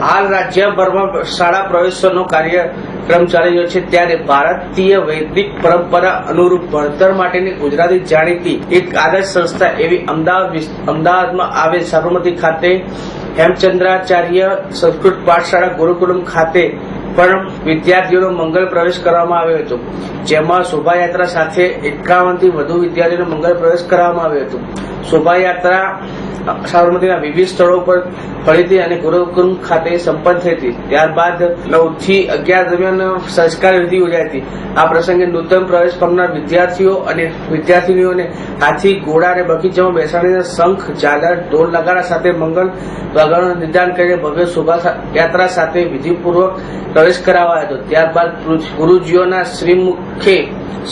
હાલ રાજ્યભરમાં શાળા પ્રવેશોનો કાર્યક્રમ ચાલી રહ્યો છે, ત્યારે ભારતીય વૈદિક પરંપરા અનુરૂપ ભણતર માટેની ગુજરાતી જાણીતી એક આદર્શ સંસ્થા એવી અમદાવાદમાં આવેલ સાબરમતી ખાતે હેમચંદ્રાચાર્ય સંસ્કૃત પાઠશાળા ગુરુકુલમ ખાતે પણ વિદ્યાર્થીઓનો મંગલ પ્રવેશ કરવામાં આવ્યો હતો, જેમાં શોભાયાત્રા સાથે 51 થી વધુ વિદ્યાર્થીઓનો મંગલ પ્રવેશ કરવામાં આવ્યો હતો। શોભાયાત્રા સાબરમતીના વિવિધ સ્થળો પર ફરીથી અને ગુરુકુલમ ખાતે સંપન્ન થઈ હતી। ત્યારબાદ 9 થી 11 દરમિયાન સંસ્કાર વિધિ યોજાઈ હતી। આ પ્રસંગે નૂતન પ્રવેશ પામનાર વિદ્યાર્થીઓ અને વિદ્યાર્થીનીઓને હાથી, ઘોડા અને બગીચામાં બેસાડીને શંખ, ઝાલર, ઢોલ નગારા સાથે મંગલ વાગવાનું નિદાન કરીને ભવ્ય શોભાયાત્રા સાથે વિધિપૂર્વક પ્રવેશ કરાવાયો હતો। ત્યારબાદ ગુરુજીઓના શ્રીમુખે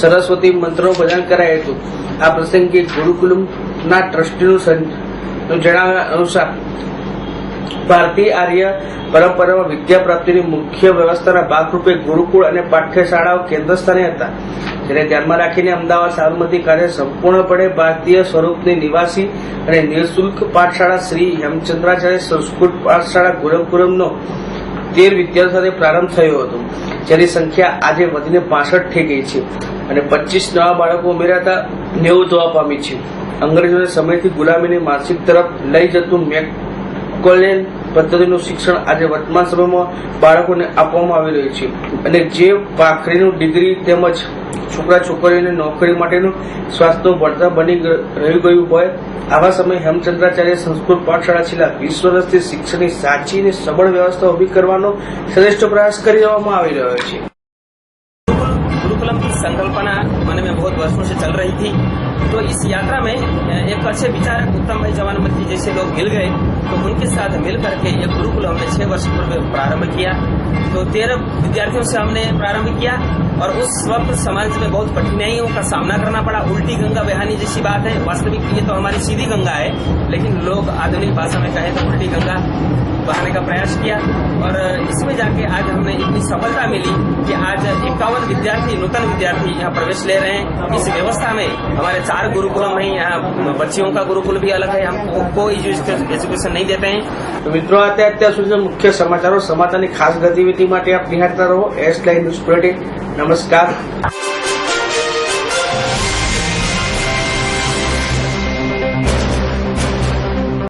સરસ્વતી મંત્રનું ભજન કરાયું હતું। આ પ્રસંગે ગુરુકુલમના ટ્રસ્ટીનું જણાવ્યા અનુસાર ભારતીય આર્ય પરંપરામાં વિદ્યા પ્રાપ્તિની મુખ્ય વ્યવસ્થાના ભાગરૂપે ગુરુકુળ અને પાઠ્યશાળાઓ કેન્દ્ર સ્થાને હતા, જેને ધ્યાનમાં રાખીને અમદાવાદ સાબરમતી ખાતે સંપૂર્ણપણે ભારતીય સ્વરૂપની નિવાસી અને નિઃશુલ્ક પાઠશાળા શ્રી હેમચંદ્રાચાર્ય સંસ્કૃત પાઠશાળા ગુરુકુલમનો 13 વિદ્યાર્થીઓ સાથે પ્રારંભ થયો હતો, જેની સંખ્યા આજે વધીને 65 થઈ ગઈ છે અને 25 નવા બાળકો ઉમેરાતા 90 થવા પામી છે। અંગ્રેજોના સમયથી ગુલામીની માનસિક તરફ લઈ જતું મેકકોલેન પદ્ધતિનું શિક્ષણ આજે વર્તમાન સમયમાં બાળકોને આપવામાં આવી રહ્યું છે, અને જે ભાખરીનું ડિગ્રી તેમજ છોકરા છોકરીઓને નોકરી માટેનું સ્વાસ્થ્ય ભણતર બની રહ્યું ગયું હોય, આવા સમયે હેમચંદ્રાચાર્ય સંસ્કૃત પાઠશાળા છેલ્લા 20 વર્ષથી શિક્ષણની સાચી અને સબળ વ્યવસ્થા ઉભી કરવાનો શ્રેષ્ઠ प्रयास કરી દેવામાં આવી રહ્યો છે। गुरुकुलम की संकल्पना मन में बहुत वर्षों से चल रही थी, तो इस यात्रा में एक अच्छे विचारक उत्तम भाई जवानमती जैसे लोग मिल गए, तो उनके साथ मिल करके ये गुरुकुल हमने 6 वर्ष पूर्व प्रारंभ किया। तो 13 विद्यार्थियों से हमने प्रारंभ किया और उस वक्त समाज में बहुत कठिनाइयों का सामना करना पड़ा। उल्टी गंगा बहानी जैसी बात है, वास्तविक ये तो हमारी सीधी गंगा है, लेकिन लोग आधुनिक भाषा में कहें तो उल्टी गंगा बहाने का प्रयास किया और इसमें जाके आज हमें इतनी सफलता मिली कि आज 51 विद्यार्थी, नूतन विद्यार्थी यहाँ प्रवेश ले रहे हैं। इस व्यवस्था में हमारे 4 गुरुकुलम हैं, यहाँ बच्चियों का गुरुकुल भी अलग है, हम कोई एजुकेशन नहीं देते हैं। तो मित्रों, અત્યાર સુધી મુખ્ય સમાચારોની ખાસ ગતિવિધિ માટે આપ નિહાળતા રહો S9 ન્યૂઝ બુલેટિન। નમસ્કાર।